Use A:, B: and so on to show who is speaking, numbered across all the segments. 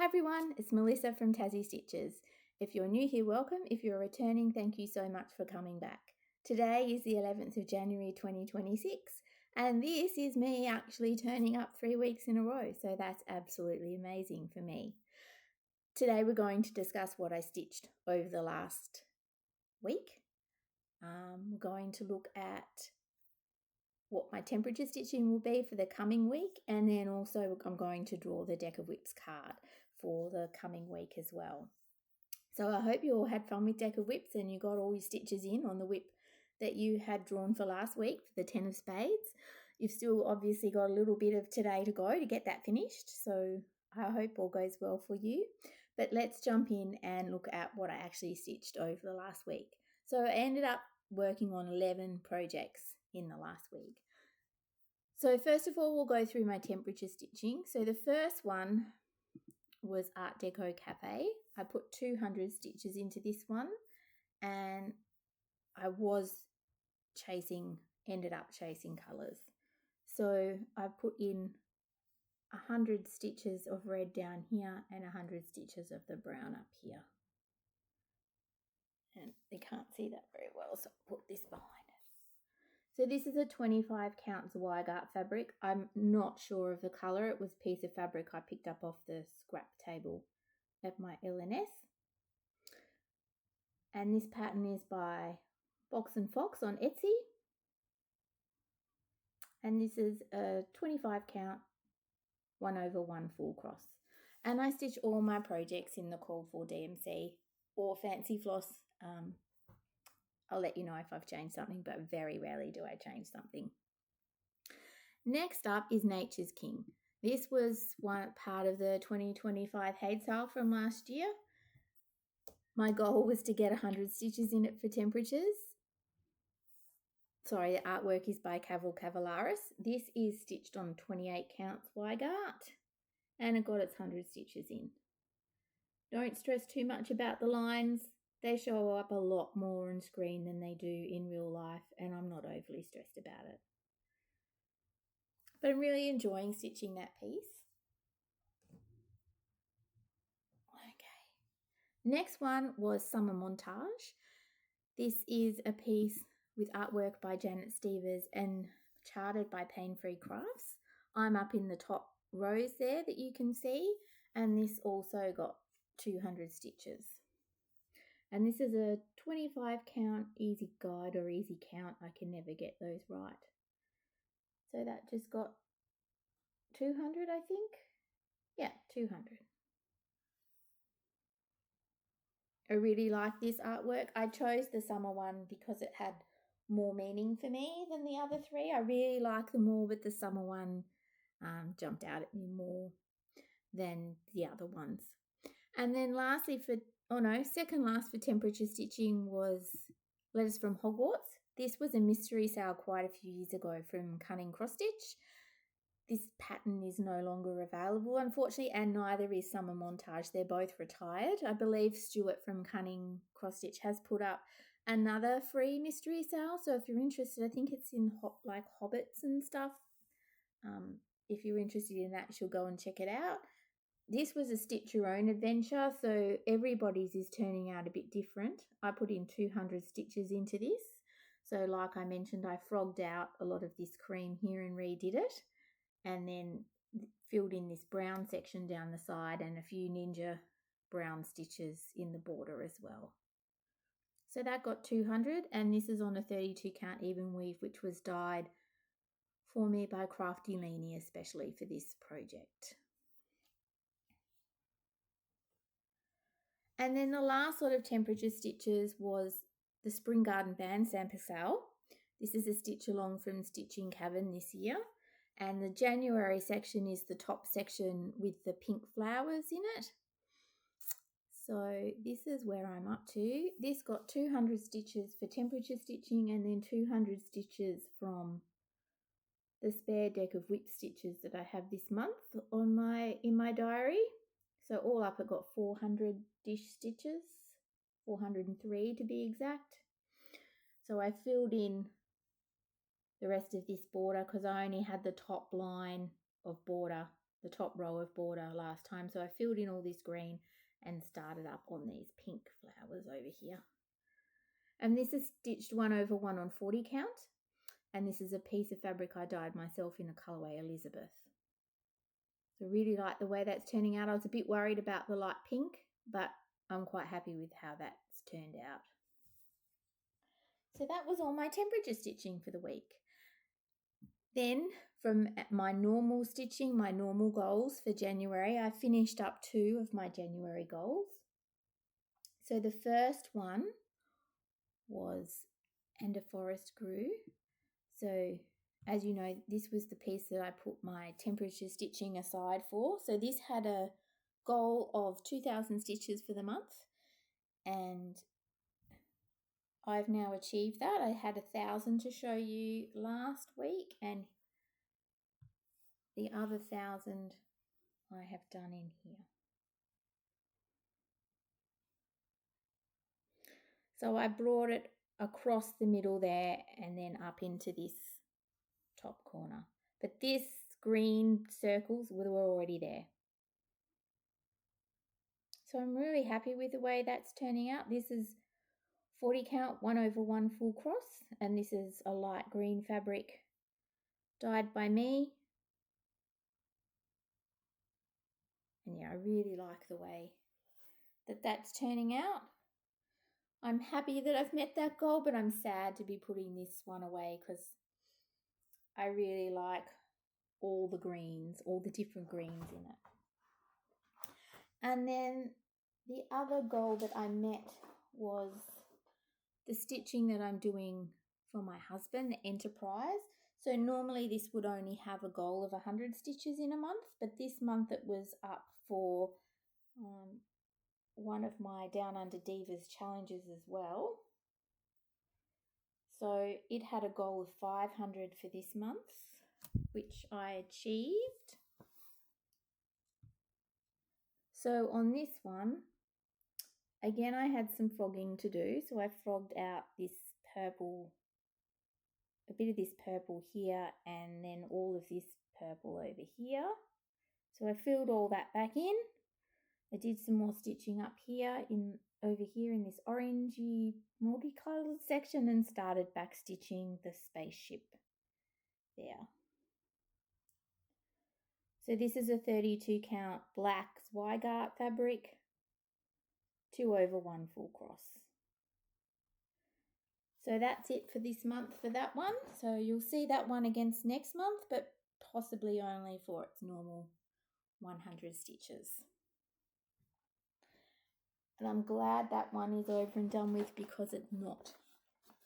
A: everyone, it's Melissa from Tassie Stitches. If you're new here, welcome. If you're returning, thank you so much for coming back. Today is the 11th of January 2026 and this is me actually turning up 3 weeks in a row, so that's absolutely amazing for me. Today we're going to discuss what I stitched over the last week. We're going to look at what my temperature stitching will be for the coming week, and then also I'm going to draw the Deck of Whips card for the coming week as well. So I hope you all had fun with Deck of Whips and you got all your stitches in on the whip that you had drawn for last week for the 10 of Spades. You've still obviously got a little bit of today to go to get that finished, so I hope all goes well for you. But let's jump in and look at what I actually stitched over the last week. So I ended up working on 11 projects in the last week. So first of all, we'll go through my temperature stitching. So the first one was Art Deco Cafe. I put 200 stitches into this one, and I ended up chasing colours. So I put in 100 stitches of red down here and 100 stitches of the brown up here. And they can't see that very well, so I'll put this behind it. So this is a 25 count Zweigart fabric. I'm not sure of the colour. It was a piece of fabric I picked up off the scrap table at my LNS. And this pattern is by Box and Fox on Etsy. And this is a 25 count 1/1 full cross. And I stitch all my projects in the called for DMC or Fancy Floss. I'll let you know if I've changed something, but very rarely do I change something. Next up is Nature's King. This was one part of the 2025 Hayes sale from last year. My goal was to get 100 stitches in it for temperatures. Sorry, the artwork is by Cavallaris. This is stitched on 28 count Zweigart, and it got its 100 stitches in. Don't stress too much about the lines. They show up a lot more on screen than they do in real life, and I'm not overly stressed about it. But I'm really enjoying stitching that piece. Okay. Next one was Summer Montage. This is a piece with artwork by Janet Stevers and charted by Pain Free Crafts. I'm up in the top rows there that you can see, and this also got 200 stitches. And this is a 25 count easy guide or easy count. I can never get those right. So that just got 200, I think. Yeah, 200. I really like this artwork. I chose the summer one because it had more meaning for me than the other three. I really like them all, but the summer one jumped out at me more than the other ones. And then lastly second last for temperature stitching was Letters from Hogwarts. This was a mystery sale quite a few years ago from Cunning Cross Stitch. This pattern is no longer available, unfortunately, and neither is Summer Montage. They're both retired. I believe Stuart from Cunning Cross Stitch has put up another free mystery sale. So if you're interested, I think it's in like Hobbits and stuff. If you're interested in that, you'll go and check it out. This was a stitch your own adventure, so everybody's is turning out a bit different. I put in 200 stitches into this. So like I mentioned, I frogged out a lot of this cream here and redid it, and then filled in this brown section down the side and a few ninja brown stitches in the border as well. So that got 200, and this is on a 32 count even weave, which was dyed for me by Crafty Leanie especially for this project. And then the last lot of temperature stitches was the Spring Garden Band sample sale. This is a stitch along from Stitching Cabin this year. And the January section is the top section with the pink flowers in it. So this is where I'm up to. This got 200 stitches for temperature stitching and then 200 stitches from the spare deck of whip stitches that I have this month in my diary. So all up, it got 400-ish stitches, 403 to be exact. So I filled in the rest of this border because I only had the top line of border the top row of border last time. So I filled in all this green and started up on these pink flowers over here. And this is stitched 1 over 1 on 40 count. And this is a piece of fabric I dyed myself in the colourway Elizabeth. So I really like the way that's turning out. I was a bit worried about the light pink, but I'm quite happy with how that's turned out. So that was all my temperature stitching for the week. Then from my normal stitching, my normal goals for January, I finished up 2 of my January goals. So the first one was "And a Forest Grew." So as you know, this was the piece that I put my temperature stitching aside for. So this had a goal of 2,000 stitches for the month, and I've now achieved that. I had 1,000 to show you last week, and the other 1,000 I have done in here. So I brought it across the middle there and then up into this top corner. But this green circles were already there. So I'm really happy with the way that's turning out. This is 40 count 1 over 1 full cross, and this is a light green fabric dyed by me. And yeah, I really like the way that that's turning out. I'm happy that I've met that goal, but I'm sad to be putting this one away because I really like all the greens, all the different greens in it. And then the other goal that I met was the stitching that I'm doing for my husband, the Enterprise. So normally this would only have a goal of 100 stitches in a month, but this month it was up for one of my Down Under Divas challenges as well. So it had a goal of 500 for this month, which I achieved. So on this one, again, I had some frogging to do. So I frogged out this purple, a bit of this purple here, and then all of this purple over here. So I filled all that back in. I did some more stitching up here over here in this orangey multicolored section and started back stitching the spaceship there. So this is a 32 count black Zweigart fabric, 2 over 1 full cross. So that's it for this month for that one. So you'll see that one against next month, but possibly only for its normal 100 stitches. And I'm glad that one is over and done with because it's not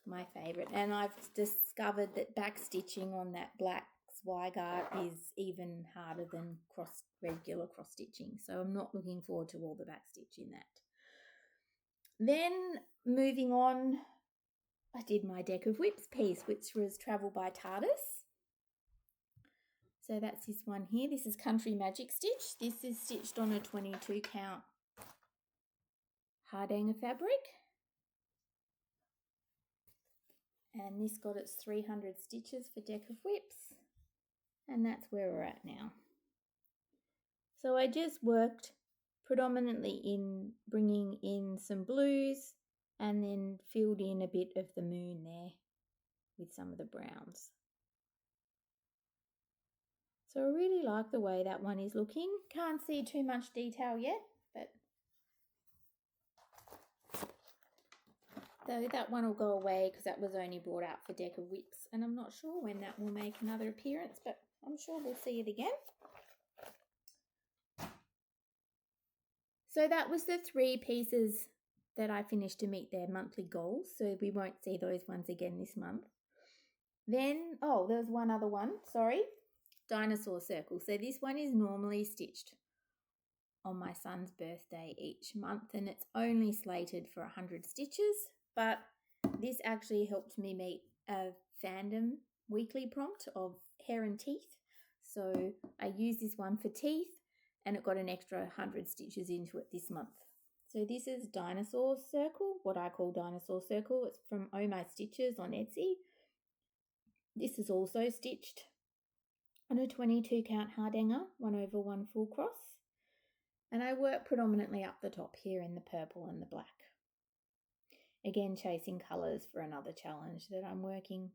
A: my favourite. And I've discovered that back stitching on that black Zweigart is even harder than regular cross stitching. So I'm not looking forward to all the back stitch in that. Then moving on, I did my Deck of Whips piece, which was Travel by TARDIS. So that's this one here. This is Country Magic Stitch. This is stitched on a 22 count Hardanger fabric. And this got its 300 stitches for Deck of Whips. And that's where we're at now. So I just worked predominantly in bringing in some blues and then filled in a bit of the moon there with some of the browns. So I really like the way that one is looking. Can't see too much detail yet, but though that one will go away because that was only brought out for Deck of Whips, and I'm not sure when that will make another appearance, but I'm sure we'll see it again. So that was the 3 pieces that I finished to meet their monthly goals, so we won't see those ones again this month. Then, there was one other one, Dinosaur Circle. So this one is normally stitched on my son's birthday each month, and it's only slated for 100 stitches, but this actually helped me meet a fandom weekly prompt of hair and teeth. So I used this one for teeth, and it got an extra 100 stitches into it this month. So this is Dinosaur Circle, what I call Dinosaur Circle. It's from Oh My Stitches on Etsy. This is also stitched on a 22 count hardanger, 1/1 full cross. And I work predominantly up the top here in the purple and the black. Again, chasing colours for another challenge that I'm working.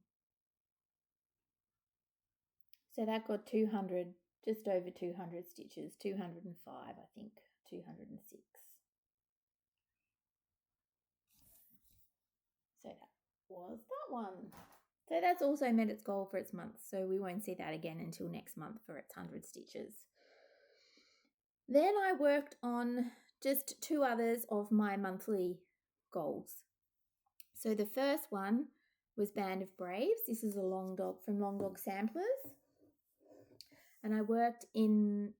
A: So that got 200, just over 200 stitches, 205 I think, 206. So that was that one. So that's also met its goal for its month, so we won't see that again until next month for its 100 stitches. Then I worked on just 2 others of my monthly goals. So the first one was Band of Braves. This is a long dog from Long Dog Samplers. And I worked in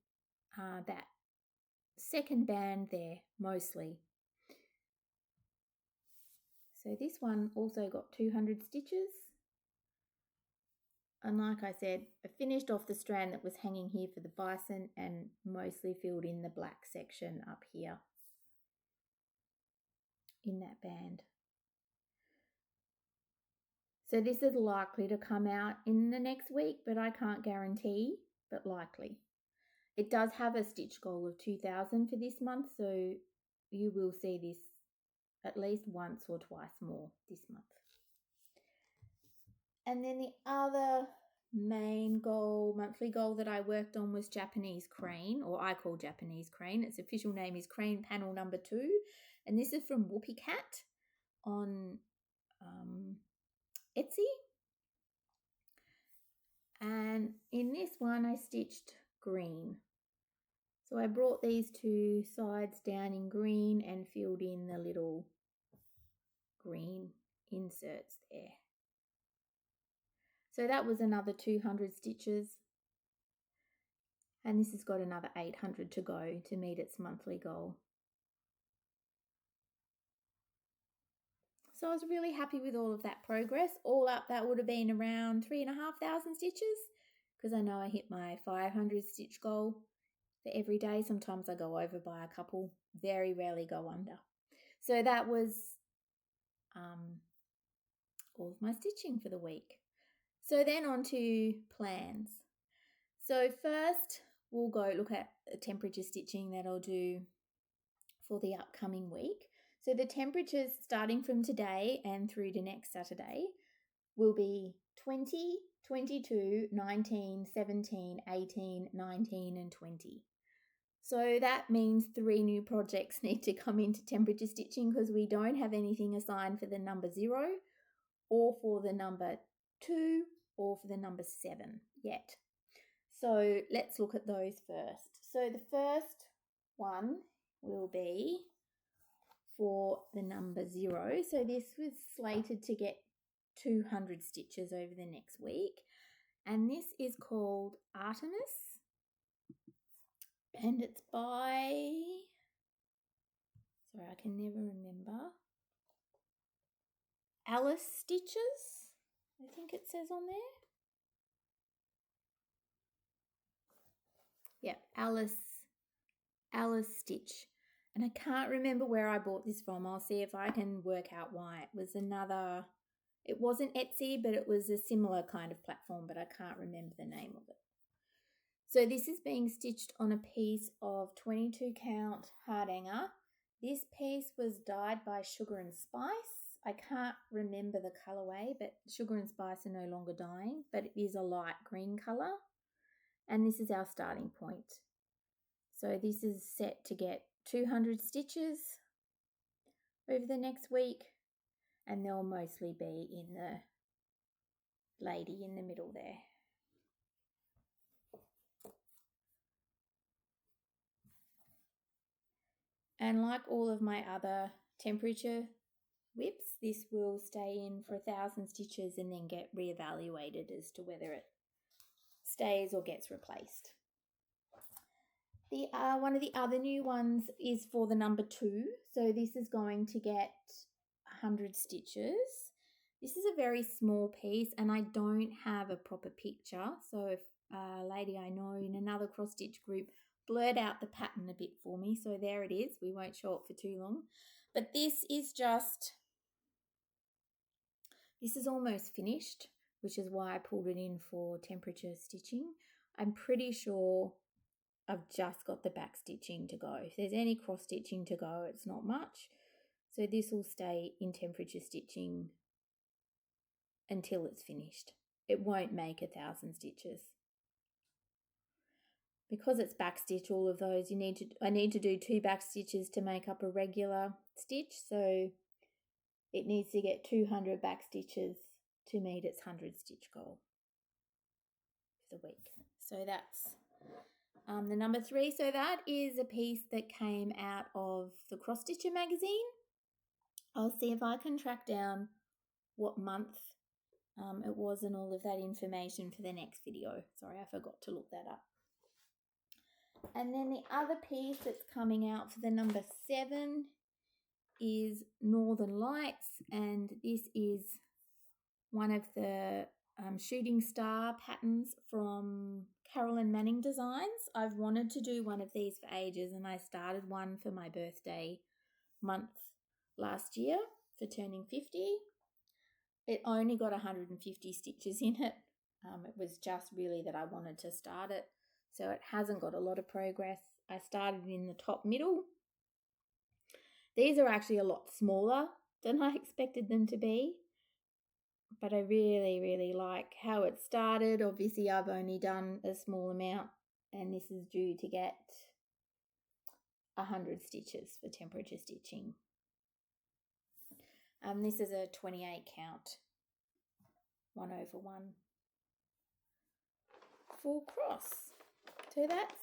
A: that second band there mostly. So this one also got 200 stitches. And like I said, I finished off the strand that was hanging here for the bison and mostly filled in the black section up here in that band. So this is likely to come out in the next week, but I can't guarantee, but likely. It does have a stitch goal of 2,000 for this month, so you will see this at least once or twice more this month. And then the other main goal, monthly goal that I worked on was Japanese crane, or I call Japanese crane. Its official name is crane panel number 2. And this is from Whoopie Cat on Etsy. And in this one I stitched green. So I brought these 2 sides down in green and filled in the little green inserts there. So that was another 200 stitches. And this has got another 800 to go to meet its monthly goal. So I was really happy with all of that progress. All up, that would have been around 3,500 stitches, because I know I hit my 500 stitch goal for every day. Sometimes I go over by a couple, very rarely go under. So that was all of my stitching for the week. So then on to plans. So first we'll go look at the temperature stitching that I'll do for the upcoming week. So the temperatures starting from today and through to next Saturday will be 20, 22, 19, 17, 18, 19 and 20. So that means 3 new projects need to come into temperature stitching, because we don't have anything assigned for the number 0 or for the number 2 or for the number 7 yet. So let's look at those first. So the first one will be for the number 0. So this was slated to get 200 stitches over the next week. And this is called Artemis. And it's by, sorry, I can never remember, Alice Stitches, I think it says on there. Yeah, Alice Stitch. And I can't remember where I bought this from. I'll see if I can work out why. It wasn't Etsy, but it was a similar kind of platform, but I can't remember the name of it. So this is being stitched on a piece of 22 count hardanger. This piece was dyed by Sugar and Spice. I can't remember the colourway, but Sugar and Spice are no longer dyeing, but it is a light green colour. And this is our starting point. So this is set to get 200 stitches over the next week, and they'll mostly be in the lady in the middle there. And like all of my other temperature whips, this will stay in for 1,000 stitches and then get reevaluated as to whether it stays or gets replaced. One of the other new ones is for the number 2. So this is going to get 100 stitches. This is a very small piece and I don't have a proper picture. So if a lady I know in another cross stitch group blurred out the pattern a bit for me. So there it is. We won't show it for too long. But this is almost finished, which is why I pulled it in for temperature stitching. I'm pretty sure I've just got the back stitching to go. If there's any cross stitching to go, it's not much. So this will stay in temperature stitching until it's finished. It won't make 1,000 stitches. Because it's back stitch, all of those, I need to do 2 back stitches to make up a regular stitch. So it needs to get 200 back stitches to meet its 100 stitch goal for the week. So that's the number 3. So that is a piece that came out of the Cross Stitcher magazine. I'll see if I can track down what month it was and all of that information for the next video. Sorry, I forgot to look that up. And then the other piece that's coming out for the number 7 is Northern Lights, and this is one of the shooting star patterns from Kerrilyn Manning Designs. I've wanted to do one of these for ages, and I started one for my birthday month last year for turning 50. It only got 150 stitches in it. It was just really that I wanted to start it, so it hasn't got a lot of progress. I started in the top middle. These are actually a lot smaller than I expected them to be, but I really, really like how it started. Obviously, I've only done a small amount, and this is due to get 100 stitches for temperature stitching. This is a 28 count 1/1 full cross. So that's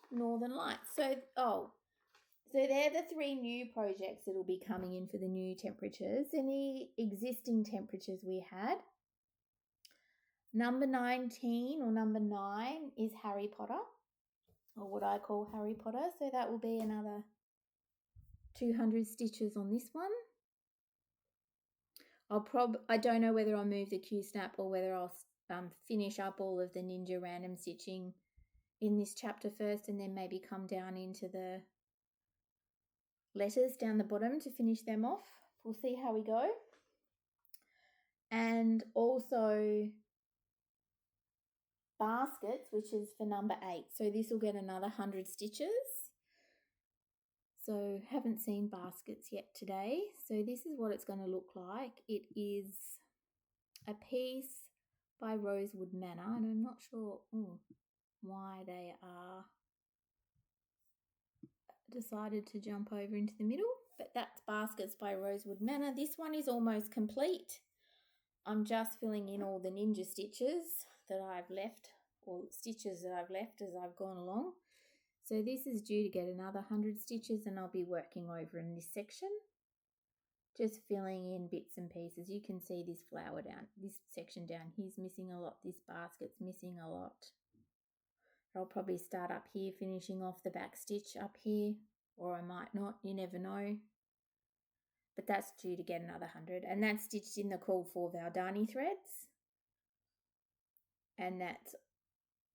A: Northern Lights. So they're the 3 new projects that will be coming in for the new temperatures. And the existing temperatures we had, number 19 or number 9 is Harry Potter, or what I call Harry Potter. So that will be another 200 stitches on this one. I don't know whether I'll move the Q-snap or whether I'll finish up all of the Ninja random stitching in this chapter first, and then maybe come down into the letters down the bottom to finish them off. We'll see how we go. And also baskets, which is for number 8. So this will get another 100 stitches. So haven't seen baskets yet today. So this is what it's going to look like. It is a piece by Rosewood Manor, and I'm not sure why they are decided to jump over into the middle, but that's Baskets by Rosewood Manor. This one is almost complete. I'm just filling in all the ninja stitches that I've left, or stitches that I've left as I've gone along. So this is due to get another 100 stitches, and I'll be working over in this section, just filling in bits and pieces. You can see this flower down, this section down here's missing a lot, this basket's missing a lot. I'll probably start up here, finishing off the back stitch up here, or I might not, you never know. But that's due to get another 100, and that's stitched in the called for Valdani threads, and that's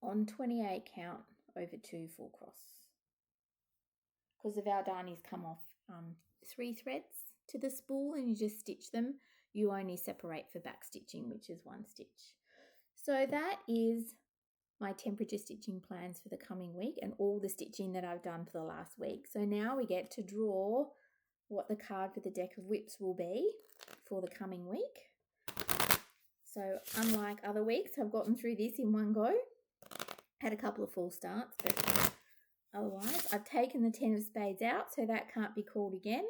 A: on 28 count over 2 full cross, because the Valdani's come off 3 threads to the spool, and you just stitch them. You only separate for back stitching, which is 1 stitch. So that is my temperature stitching plans for the coming week, and all the stitching that I've done for the last week. So now we get to draw what the card for the deck of whips will be for the coming week. So unlike other weeks, I've gotten through this in one go. Had a couple of false starts, but otherwise I've taken the 10 of spades out, so that can't be called again.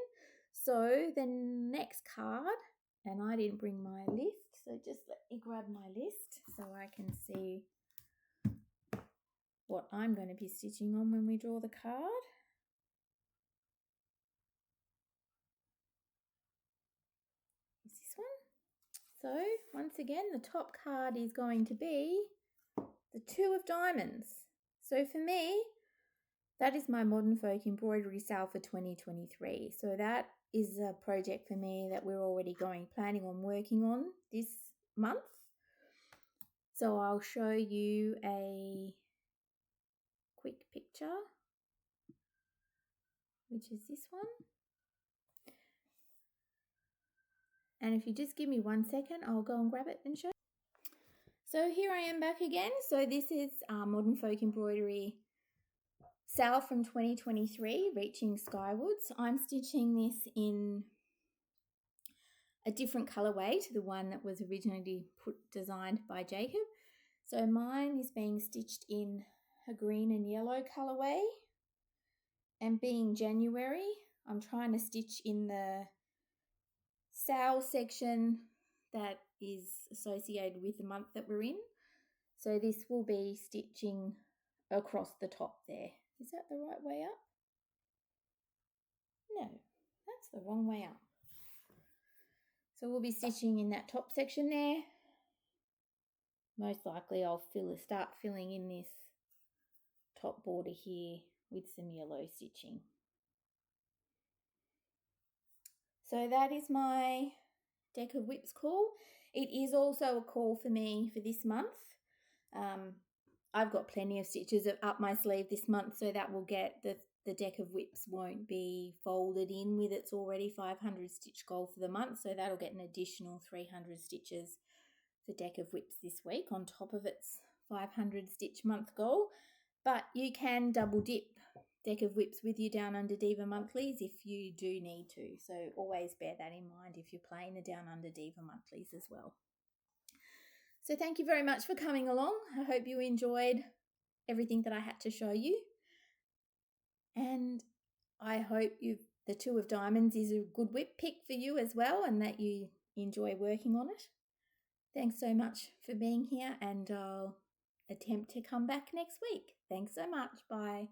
A: So the next card, and I didn't bring my list, so just let me grab my list so I can see what I'm going to be stitching on when we draw the card. Is this one? So once again, the top card is going to be the 2 of diamonds. So for me, that is my Modern Folk embroidery sale for 2023. So that is a project for me that we're already planning on working on this month. So I'll show you a quick picture, which is this one. And if you just give me 1 second, I'll go and grab it and show you. So here I am back again. So this is Modern Folk Embroidery sale from 2023, Reaching Skywards. I'm stitching this in a different colourway to the one that was originally designed by Jacob. So mine is being stitched in a green and yellow colourway, and being January, I'm trying to stitch in the sale section that is associated with the month that we're in. So this will be stitching across the top there. Is that the right way up? No, that's the wrong way up. So we'll be stitching in that top section there. Most likely I'll start filling in this top border here with some yellow stitching. So that is my deck of whips call. It is also a call for me for this month. I've got plenty of stitches up my sleeve this month, so that will get the deck of whips won't be folded in with its already 500 stitch goal for the month, so that'll get an additional 300 stitches for deck of whips this week on top of its 500 stitch month goal. But you can double dip deck of whips with you Down Under Diva monthlies if you do need to, so always bear that in mind if you're playing the Down Under Diva monthlies as well. So thank you very much for coming along. I hope you enjoyed everything that I had to show you, and I hope the Two of Diamonds is a good whip pick for you as well, and that you enjoy working on it. Thanks so much for being here, and I'll attempt to come back next week. Thanks so much. Bye.